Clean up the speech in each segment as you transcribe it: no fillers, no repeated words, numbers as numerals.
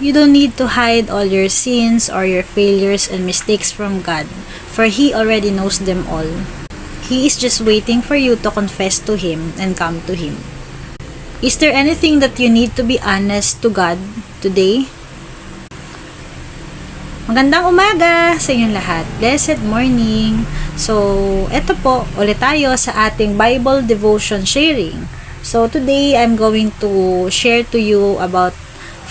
You don't need to hide all your sins or your failures and mistakes from God, for He already knows them all. He is just waiting for you to confess to Him and come to Him. Is there anything that you need to be honest to God today? Magandang umaga sa inyong lahat. Blessed morning. So, eto po, ulit tayo sa ating Bible devotion sharing. So, today, I'm going to share to you about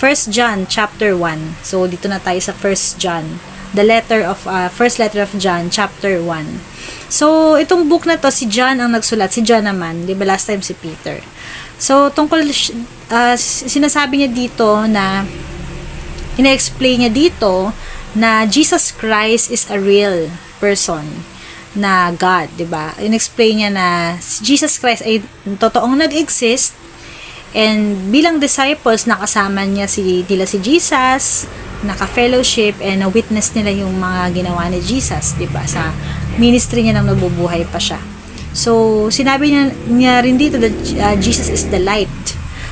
1 John chapter 1. So, dito na tayo sa 1 John. The letter of, first letter of John, chapter 1. So, itong book na to, si John ang nagsulat. Si John naman, di ba last time si Peter. So, tungkol, sinasabi niya dito na, ina-explain niya dito na Jesus Christ is a real person na God, di ba? In-explain niya na si Jesus Christ ay totoong nag-exist and bilang disciples nakasama niya si Jesus, naka-fellowship and na-witness nila yung mga ginawa ni Jesus, di ba? Sa ministry niya nang nabubuhay pa siya. So, sinabi niya rin dito that Jesus is the light.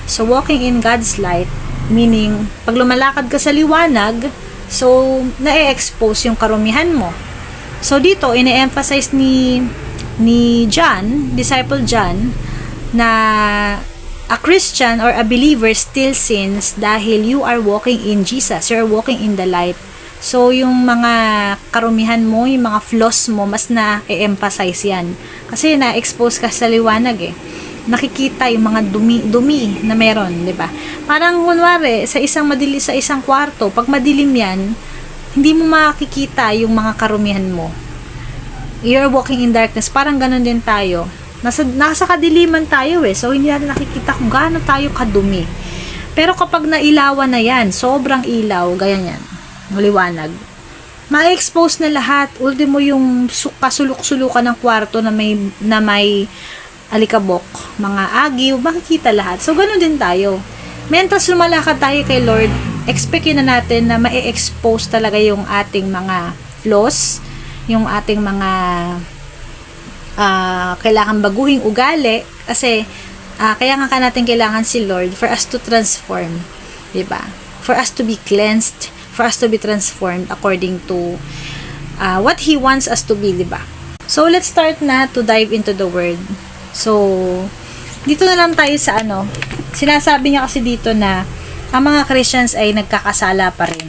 So, walking in God's light, meaning, pag lumalakad ka sa liwanag, so, na-expose yung karumihan mo. So, dito, ine-emphasize ni John, disciple John, na a Christian or a believer still sins dahil you are walking in Jesus. You are walking in the light. So, yung mga karumihan mo, yung mga flaws mo, mas na-emphasize yan. Kasi na-expose ka sa liwanag eh. Nakikita yung mga dumi na meron, di ba? Parang kunwari, sa isang kwarto, pag madilim yan, hindi mo makikita yung mga karumihan mo. You're walking in darkness. Parang ganun din tayo. Nasa kadiliman tayo eh. So, hindi natin nakikita kung gaano tayo kadumi. Pero kapag nailawan na yan, sobrang ilaw, gaya yan, maliwanag, ma-expose na lahat. Ultimo yung kasulok-sulukan ng kwarto na may alikabok, mga agiw, makikita lahat. So, ganun din tayo. Mentas lumalakad tayo kay Lord, expectin na natin na ma-expose talaga yung ating mga flaws, yung ating mga kailangan baguhing ugali, kasi kaya nga natin kailangan si Lord for us to transform, diba? For us to be cleansed, for us to be transformed according to what He wants us to be, diba? So, let's start na to dive into the Word. So, dito na lang tayo sa sinasabi niya kasi dito na ang mga Christians ay nagkakasala pa rin.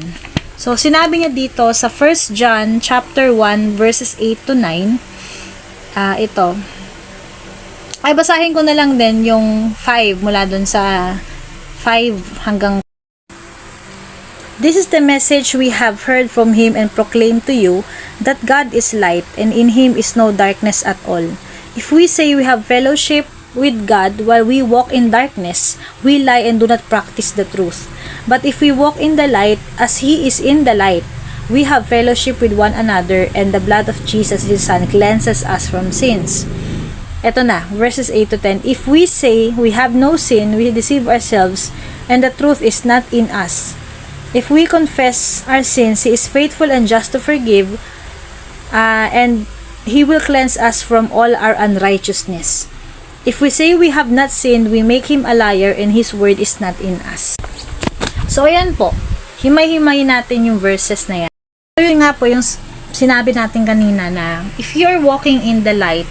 So, sinabi niya dito sa 1 John chapter 1 verses 8 to 9, ito. Ay, basahin ko na lang din yung 5 mula dun sa 5 hanggang. This is the message we have heard from Him and proclaim to you, that God is light, and in Him is no darkness at all. If we say we have fellowship with God while we walk in darkness, we lie and do not practice the truth. But if we walk in the light as He is in the light, we have fellowship with one another, and the blood of Jesus His Son cleanses us from sins. Eto na, verses 8 to 10. If we say we have no sin, we deceive ourselves, and the truth is not in us. If we confess our sins, He is faithful and just to forgive, and He will cleanse us from all our unrighteousness. If we say we have not sinned, we make Him a liar, and His word is not in us. So, ayan po. Himay-himay natin yung verses na yan. So, yun nga po yung sinabi natin kanina na if you're walking in the light,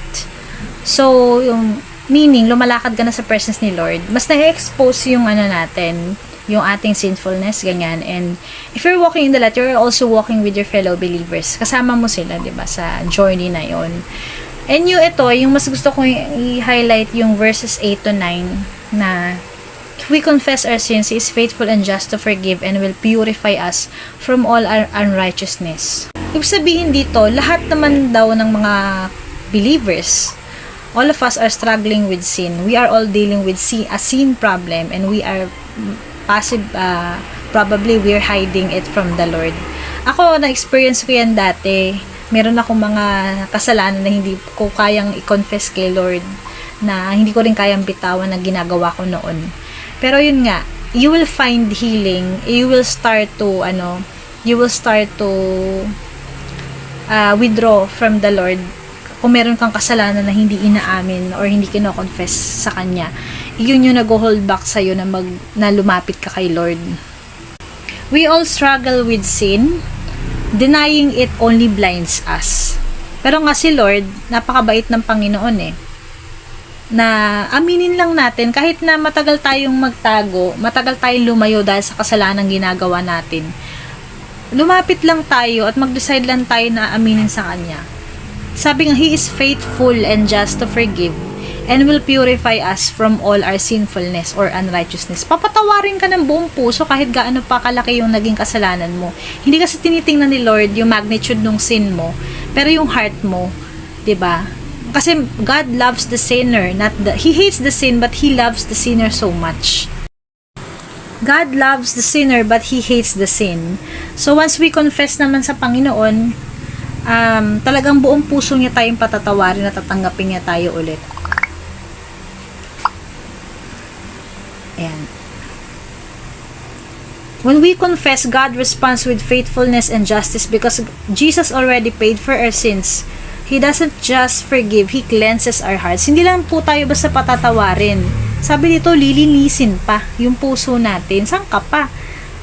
so, yung meaning, lumalakad ka na sa presence ni Lord, mas na-expose yung natin, yung ating sinfulness, ganyan. And if you're walking in the light, you're also walking with your fellow believers. Kasama mo sila, diba, sa journey na yon. And yung mas gusto kong i-highlight yung verses 8 to 9 na if we confess our sins, He is faithful and just to forgive and will purify us from all our unrighteousness. Ibig sabihin dito, lahat naman daw ng mga believers, all of us are struggling with sin. We are all dealing with a sin problem, and we are probably we're hiding it from the Lord. Ako, na-experience ko yan dati. Meron akong mga kasalanan na hindi ko kayang i-confess kay Lord, na hindi ko rin kayang bitawan na ginagawa ko noon. Pero yun nga, you will find healing. You will start to withdraw from the Lord. Kung meron kang kasalanan na hindi inaamin or hindi kino-confess sa Kanya, yun yung nag-hold back sa'yo na lumapit ka kay Lord. We all struggle with sin. Denying it only blinds us. Pero nga si Lord, napakabait ng Panginoon eh. Na aminin lang natin, kahit na matagal tayong magtago, matagal tayong lumayo dahil sa kasalanan ginagawa natin, lumapit lang tayo at mag-decide lang tayo na aminin sa Kanya. Sabi nga, He is faithful and just to forgive and will purify us from all our sinfulness or unrighteousness. Papatawarin ka ng buong puso kahit gaano pa kalaki yung naging kasalanan mo. Hindi kasi tinitingnan ni Lord yung magnitude ng sin mo, pero yung heart mo, 'di ba? Kasi God loves the sinner, He hates the sin, but He loves the sinner so much. God loves the sinner, but He hates the sin. So once we confess naman sa Panginoon, talagang buong puso niya tayong patatawarin at tatanggapin niya tayo ulit. Ayan. When we confess, God responds with faithfulness and justice because Jesus already paid for our sins. He doesn't just forgive, He cleanses our hearts. Hindi lang po tayo basta patatawarin. Sabi dito, lilinisin pa yung puso natin. Saan ka pa?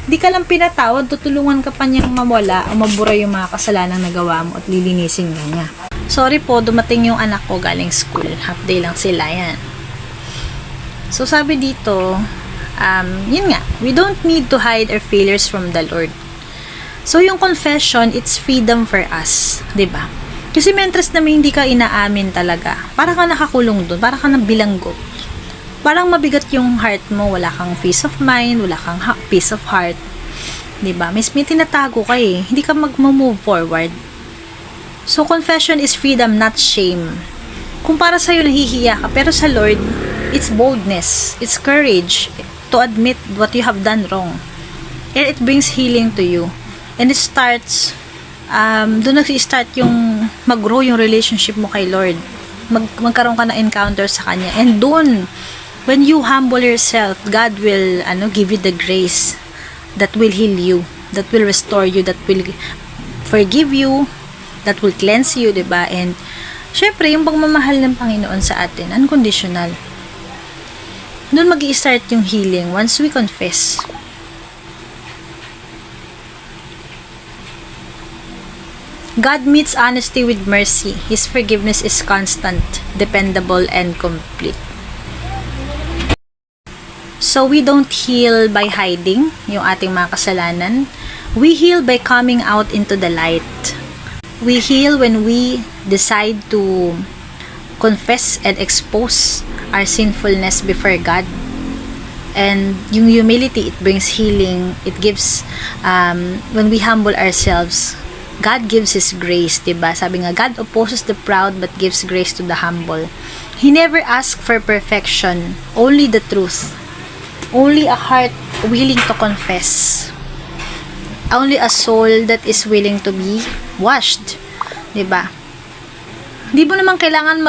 Hindi ka lang pinatawad, tutulungan ka pa niyang mawala o mabura yung mga kasalanang nagawa mo at lilinisin niya. Sorry po, dumating yung anak ko galing school. Half day lang sila yan. So sabi dito, yun nga, we don't need to hide our failures from the Lord. So yung confession, it's freedom for us, 'di ba? Kasi mentras naman hindi ka inaamin talaga. Para ka nakakulong doon, para ka nang bilanggo. Parang mabigat yung heart mo, wala kang peace of mind, wala kang peace of heart. 'Di ba? May tinatago ka eh, hindi ka mag-move forward. So confession is freedom, not shame. Kung para sa'yo nahihiya ka, pero sa Lord, it's boldness, it's courage to admit what you have done wrong. And it brings healing to you. And it starts, doon nag-start yung mag-grow yung relationship mo kay Lord. Magkaroon ka ng encounter sa Kanya. And doon, when you humble yourself, God will give you the grace that will heal you, that will restore you, that will forgive you, that will cleanse you, diba? And syempre, yung pagmamahal ng Panginoon sa atin, unconditional. Doon mag-i-start yung healing once we confess. God meets honesty with mercy. His forgiveness is constant, dependable, and complete. So, we don't heal by hiding yung ating mga kasalanan. We heal by coming out into the light. We heal when we decide to confess and expose our sinfulness before God. And yung humility, it brings healing. It gives, when we humble ourselves, God gives His grace, diba? Sabi nga, God opposes the proud but gives grace to the humble. He never asks for perfection, only the truth. Only a heart willing to confess. Only a soul that is willing to be washed. Diba? Di mo naman kailangan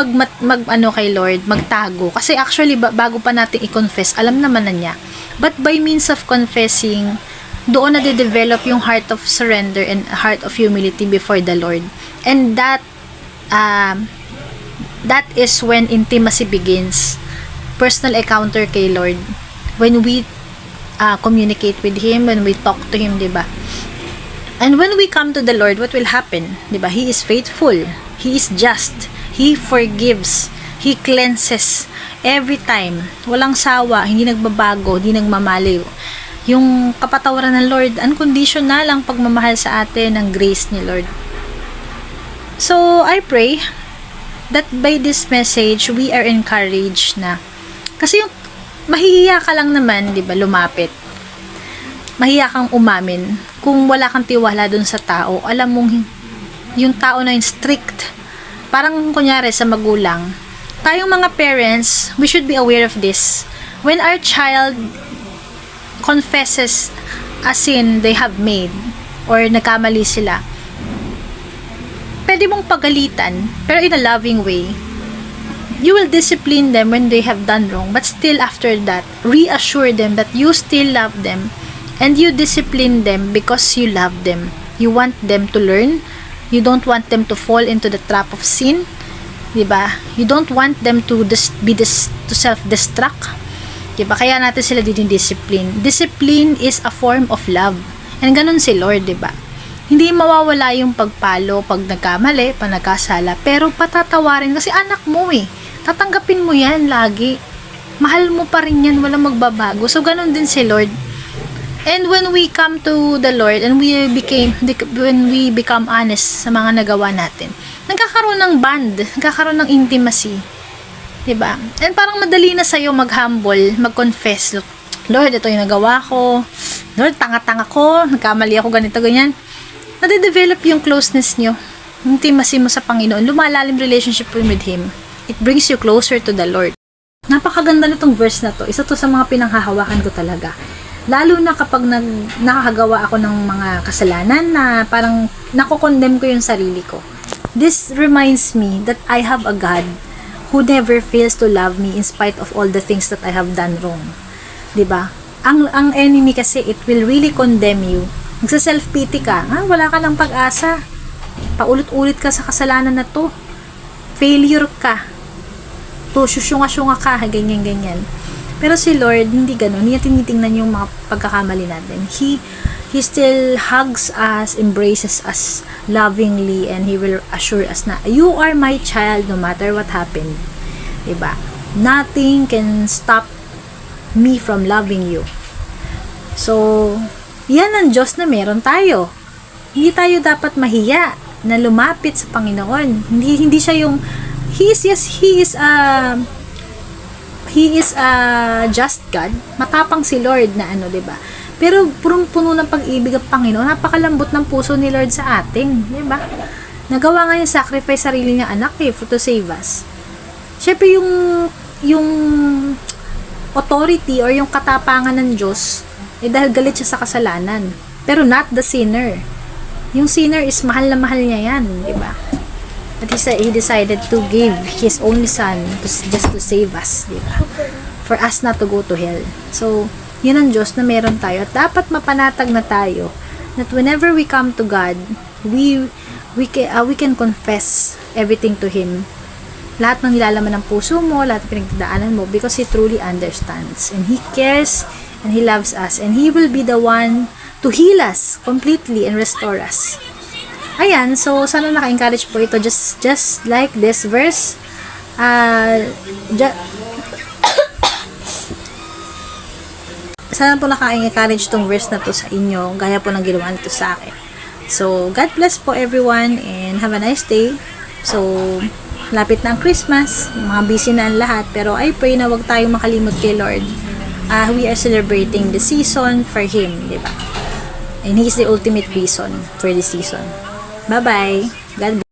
kay Lord, magtago. Kasi actually, bago pa natin i-confess, alam naman na niya. But by means of confessing, doon na de-develop yung heart of surrender and heart of humility before the Lord. And that is when intimacy begins. Personal encounter kay Lord. When we communicate with Him, when we talk to Him, diba? And when we come to the Lord, what will happen? Diba? He is faithful. He is just. He forgives. He cleanses. Every time. Walang sawa. Hindi nagbabago. Hindi nagmamaliw. Yung kapatawaran ng Lord, unconditional ang pagmamahal sa atin ng grace ni Lord. So, I pray that by this message, we are encouraged na. Kasi yung mahihiya ka lang naman, di ba, lumapit. Mahiya kang umamin. Kung wala kang tiwala dun sa tao, alam mong yung tao na yung strict. Parang kunyari sa magulang. Tayong mga parents, we should be aware of this. When our child confesses a sin they have made or nagkamali sila, pwede mong pagalitan, pero in a loving way. You will discipline them when they have done wrong, but still after that, reassure them that you still love them and you discipline them because you love them. You want them to learn. You don't want them to fall into the trap of sin. Diba? You don't want them to to self-destruct. Diba? Kaya natin sila dinidiscipline. Discipline is a form of love. And ganun si Lord, di ba? Hindi mawawala yung pagpalo pag nagkamali, pag nagkasala, pero patatawarin kasi anak mo eh. Tatanggapin mo yan lagi. Mahal mo pa rin yan, walang magbabago. So, ganun din si Lord. And when we come to the Lord and when we become honest sa mga nagawa natin, nagkakaroon ng bond, nagkakaroon ng intimacy. Diba? And parang madali na sa'yo mag-humble, mag-confess. Lord, ito yung nagawa ko. Lord, tanga-tanga ko. Nagkamali ako ganito, ganyan. Nade-develop yung closeness nyo. Intimacy mo sa Panginoon. Lumalalim relationship with Him. It brings you closer to the Lord. Napakaganda nitong verse na to. Isa to sa mga pinanghahawakan ko talaga. Lalo na kapag nakakagawa ako ng mga kasalanan na parang nakokondemn ko yung sarili ko. This reminds me that I have a God who never fails to love me in spite of all the things that I have done wrong. 'Di ba? Ang enemy kasi, it will really condemn you. Magsa-self-pity ka. Wala ka ng pag-asa. Paulit-ulit ka sa kasalanan na to. Failure ka. Susyunga-syunga ka, ganyan-ganyan. Pero si Lord, hindi ganun. Hindi niya tinitingnan yung mga pagkakamali natin. He still hugs us, embraces us lovingly, and He will assure us na, you are my child no matter what happened. Diba? Nothing can stop me from loving you. So, yan ang Diyos na meron tayo. Hindi tayo dapat mahiya na lumapit sa Panginoon. Hindi siya yung, He is a just God. Matapang si Lord na diba? Pero punong-puno ng pag-ibig ang Panginoon. Napakalambot ng puso ni Lord sa atin, diba? Nagawa nga yung sacrifice sarili niya anak to save us. Syempre yung authority or yung katapangan ng Diyos dahil galit siya sa kasalanan. Pero not the sinner. Yung sinner is mahal na mahal niya yan, diba? But He decided to give His only Son just to save us, diba? For us not to go to hell. So, yun ang Diyos na meron tayo. At dapat mapanatag na tayo that whenever we come to God, we can confess everything to Him. Lahat ng nilalaman ng puso mo, lahat ng pinagdadaanan mo, because He truly understands. And He cares, and He loves us. And He will be the one to heal us completely and restore us. Ayan, so sana naka-encourage po ito just like this verse. Sana po naka-encourage tong verse na to sa inyo, gaya po ng ginawa nito sa akin. So, God bless po everyone and have a nice day. So, lapit na ang Christmas, mga busy na ang lahat, pero I pray na wag tayong makalimot kay Lord. We are celebrating the season for Him, di ba? And He is the ultimate reason for this season. Bye-bye. God bless.